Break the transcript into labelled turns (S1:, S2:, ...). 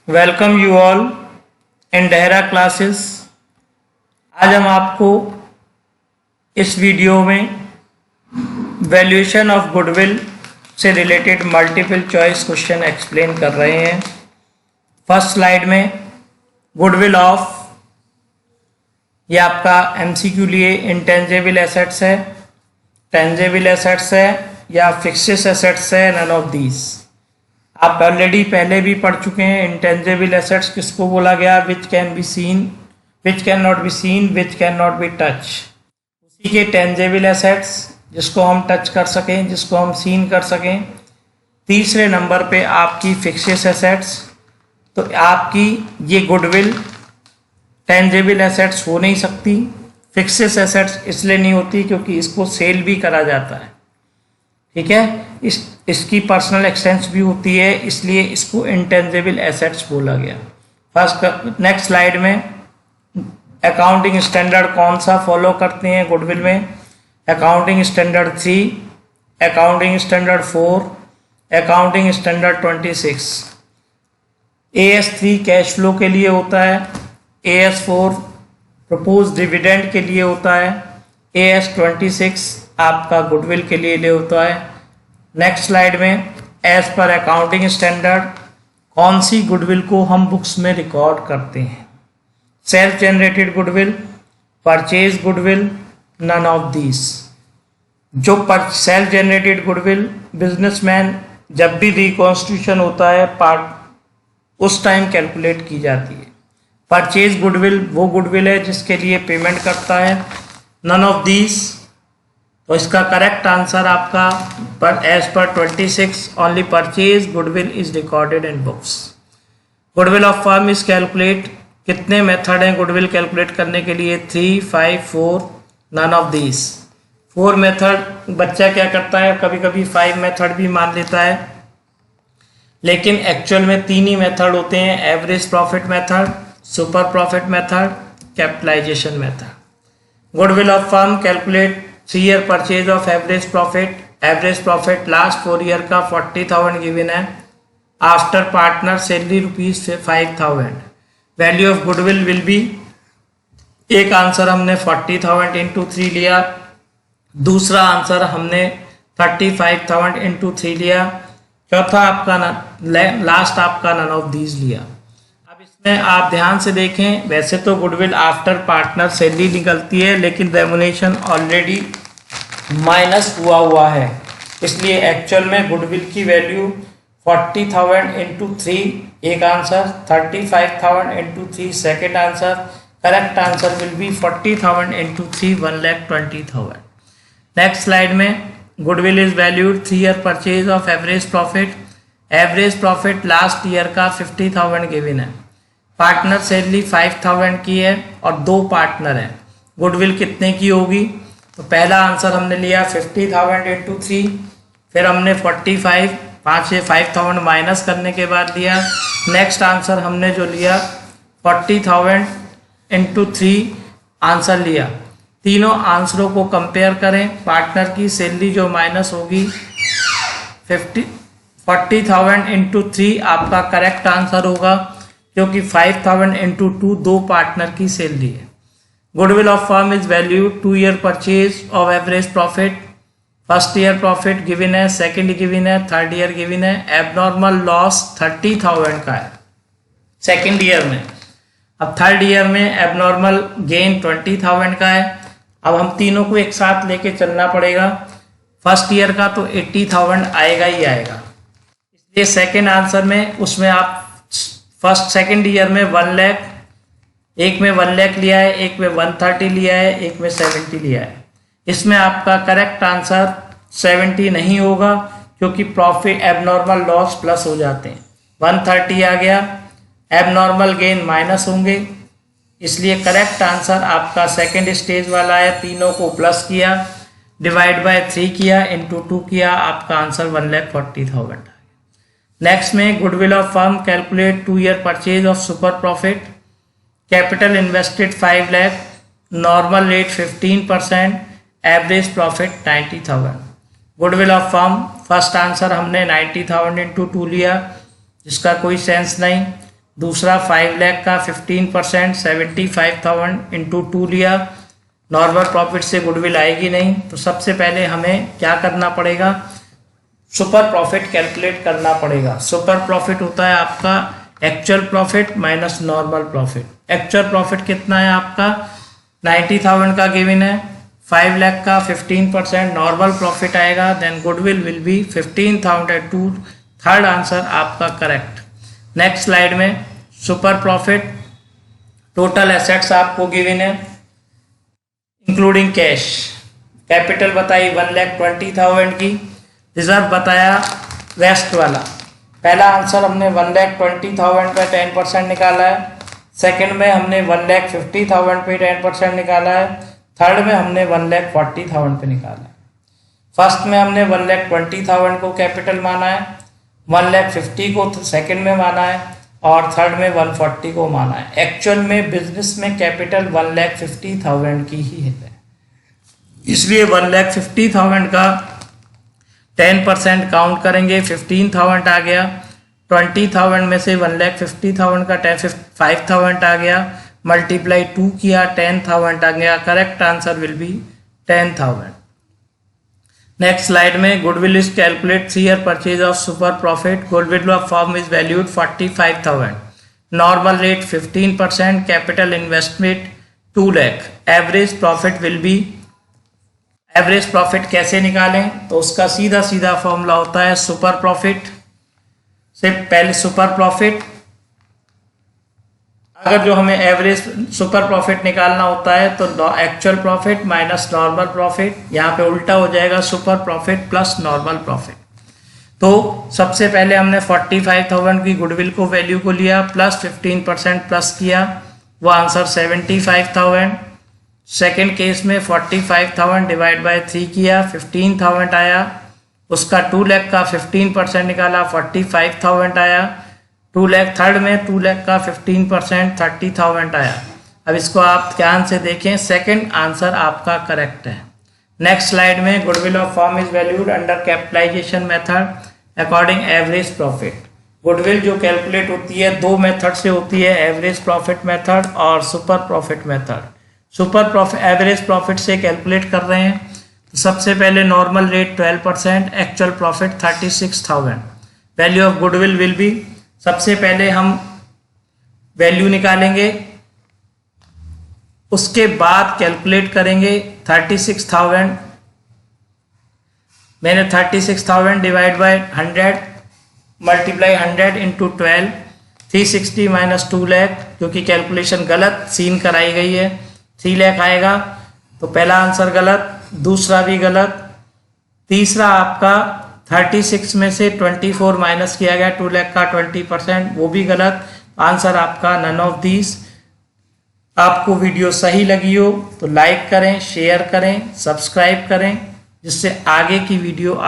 S1: Welcome you all in Dehra classes. आज हम आपको इस वीडियो में वैल्यूएशन ऑफ गुडविल से related multiple choice question explain कर रहे हैं। फर्स्ट स्लाइड में गुडविल ऑफ, ये आपका एमसीक्यू लिए इंटेंजिबल एसेट्स है, टेंजिबल एसेट्स है या फिक्स्ड एसेट्स है, नन ऑफ दीज। आप ऑलरेडी पहले भी पढ़ चुके हैं। इंटेंजिबल एसेट्स किसको बोला गया? Which can be seen, which can not be seen, which can not be touch. उसी के टेंजिबल एसेट्स जिसको हम टच कर सकें, जिसको हम सीन कर सकें। तीसरे नंबर पे आपकी फिक्स्ड एसेट्स। तो आपकी ये गुडविल टेंजिबल एसेट्स हो नहीं सकती, फिक्स्ड एसेट्स इसलिए नहीं होती क्योंकि इसको सेल भी करा जाता है, ठीक है। इसकी पर्सनल एक्सपेंस भी होती है, इसलिए इसको इंटेंजिबल एसेट्स बोला गया। फर्स्ट नेक्स्ट स्लाइड में अकाउंटिंग स्टैंडर्ड कौन सा फॉलो करते हैं गुडविल में? Accounting standard 3, accounting standard 4, accounting standard 26। AS3 cash flow के लिए होता है, AS4 प्रपोज डिविडेंड के लिए होता है, AS26 आपका गुडविल के लिए होता है। नेक्स्ट स्लाइड में एज पर अकाउंटिंग स्टैंडर्ड कौन सी गुडविल को हम बुक्स में रिकॉर्ड करते हैं? Self generated goodwill, purchase goodwill, none of these. जो सेल्फ जनरेटेड गुडविल बिजनेसमैन जब भी रिकॉन्स्टिट्यूशन होता है पार्ट उस टाइम कैलकुलेट की जाती है। परचेज गुडविल वो गुडविल है जिसके लिए पेमेंट करता है। नन ऑफ दीज, तो इसका करेक्ट आंसर आपका पर एज पर 26 only purchase goodwill is recorded in books. Goodwill of firm is calculate, कितने मेथड हैं गुडविल कैलकुलेट करने के लिए? 3, 5, 4, नन ऑफ दीज। 4 मेथड बच्चा क्या करता है, कभी कभी 5 मेथड भी मान लेता है, लेकिन एक्चुअल में 3 ही मेथड होते हैं। Average profit method, super profit method, capitalisation method. Goodwill of firm calculate 3 year purchase of average profit. Average profit last 4 year का 40,000 गिवन है। After partner salary ₹5,000। Value of goodwill will be, एक answer हमने 40,000 into 3 लिया, दूसरा answer हमने 35,000 into 3 लिया, चौथा आपका लास्ट आपका नन ऑफ दीज लिया। अब इसमें आप ध्यान से देखें, वैसे तो गुडविल आफ्टर पार्टनर सैलरी निकलती है, लेकिन रेमुनेशन ऑलरेडी माइनस हुआ है, इसलिए एक्चुअल में गुडविल की वैल्यू 40,000 इंटू 3 एक answer, 35,000 into 3 second answer. Correct answer will be 40,000 into 3 1,20,000। Next slide में goodwill is valued 3 year purchase of average profit. Average profit last year का 50,000 गिवन है। Partner salary 5,000 की है और 2 पार्टनर हैं। गुडविल कितने की होगी? तो पहला आंसर हमने लिया 50,000 इंटू 3, फिर हमने 45 5 से 5,000 माइनस करने के बाद लिया। नेक्स्ट आंसर हमने जो लिया 40,000 इंटू 3 आंसर लिया। तीनों आंसरों को कंपेयर करें, पार्टनर की सैलरी जो माइनस होगी 40,000 इंटू 3 आपका करेक्ट आंसर होगा, क्योंकि 5,000 इंटू 2 2 पार्टनर की सैलरी है। Goodwill of firm is value 2 year purchase of average profit. First year profit given है, सेकेंड गिवन है, थर्ड ईयर गिवन है। एबनॉर्मल लॉस 30,000 का है सेकेंड ईयर में। अब थर्ड ईयर में एबनॉर्मल गेन 20,000 का है। अब हम तीनों को एक साथ लेके चलना पड़ेगा। फर्स्ट ईयर का तो 80,000 आएगा ही आएगा, इसलिए सेकेंड आंसर में उसमें आप फर्स्ट सेकेंड ईयर में 1 लाख, एक में 1 लाख लिया है, एक में 130 लिया है, एक में 70 लिया है। इसमें आपका करेक्ट आंसर 70 नहीं होगा, क्योंकि प्रॉफिट एबनॉर्मल लॉस प्लस हो जाते हैं। 130 आ गया, एबनॉर्मल गेन माइनस होंगे, इसलिए करेक्ट आंसर आपका सेकेंड स्टेज वाला है। तीनों को प्लस किया, डिवाइड बाय 3 किया, इंटू 2 किया, आपका आंसर 1,40,000। नेक्स्ट में goodwill of firm calculate 2 year purchase of super profit. Capital invested 5 lakh, normal rate 15%, average profit 90,000। Goodwill of firm first answer हमने 90,000 इंटू 2 लिया, जिसका कोई सेंस नहीं। दूसरा 5 लाख का 15% 75,000 इंटू 2 लिया। नॉर्मल प्रॉफिट से गुडविल आएगी नहीं, तो सबसे पहले हमें क्या करना पड़ेगा, सुपर प्रॉफिट कैलकुलेट करना पड़ेगा। सुपर प्रॉफिट होता है आपका actual profit minus normal profit. Actual profit कितना है आपका 90,000 का गिवन है, 5 लाख का 15% नॉर्मल प्रॉफिट आएगा, then goodwill will be 15,002। Third answer आपका करेक्ट। नेक्स्ट स्लाइड में सुपर प्रॉफिट टोटल एसेट्स आपको गिवन है इंक्लूडिंग कैश। कैपिटल बताई 1,20,000 की, रिजर्व बताया रेस्ट वाला। पहला आंसर हमने 1,20,000 पे 10% निकाला है, सेकंड में हमने 1,50,000 पे 10% निकाला है, थर्ड में हमने 1,40,000 पे निकाला है। फर्स्ट में हमने 1,20,000 को कैपिटल माना है, 1,50,000 को सेकंड में माना है और थर्ड में 140 को माना है। एक्चुअल में बिजनेस में कैपिटल 1,50,000 की ही है, इसलिए 1,50,000 का 10% काउंट करेंगे, 15,000 आ गया। 20,000 में से 1,50,000 का 5,000 आ गया, मल्टीप्लाई 2 किया 10,000 आ गया। Correct answer will be 10,000। Next slide में goodwill is calculate 3 year purchase of super profit. Goodwill of firm is valued 45,000, normal rate 15%, capital investment 2 lakh, average profit will be. Average profit कैसे निकालें, तो उसका सीधा सीधा फॉर्मूला होता है सुपर प्रॉफिट से पहले सुपर प्रॉफिट, अगर जो हमें एवरेज सुपर प्रॉफिट निकालना होता है तो actual profit minus normal profit, यहाँ पे उल्टा हो जाएगा super profit plus normal profit. तो सबसे पहले हमने 45,000 की गुडविल को वैल्यू को लिया, प्लस 15% प्लस किया, वो आंसर 75,000। सेकेंड केस में 45,000 डिवाइड बाय 3 किया, 15,000 आया, उसका 2 लाख का 15% निकाला, 45,000 आया। 2 लाख थर्ड में 2 लाख का 15% 30,000 आया। अब इसको आप ध्यान से देखें, सेकंड आंसर आपका करेक्ट है। नेक्स्ट स्लाइड में goodwill of firm is valued under capitalisation method according average profit. Goodwill जो कैलकुलेट होती है 2 मेथड से होती है, एवरेज प्रॉफिट मेथड और super profit method. Super profit average profit से कैलकुलेट कर रहे हैं तो सबसे पहले normal rate 12%, actual profit 36,000, value of goodwill will be. सबसे पहले हम वैल्यू निकालेंगे, उसके बाद कैलकुलेट करेंगे 36,000। मैंने 36,000 divide by 100 multiply 100 into 12, 360 minus 2 lakh, क्योंकि कैलकुलेशन गलत सीन कराई गई है, 3 लाख आएगा। तो पहला आंसर गलत, दूसरा भी गलत, तीसरा आपका 36 में से 24 माइनस किया गया 2 लाख का 20%, वो भी गलत। आंसर आपका नन ऑफ दीज। आपको वीडियो सही लगी हो तो लाइक करें, शेयर करें, सब्सक्राइब करें, जिससे आगे की वीडियो आप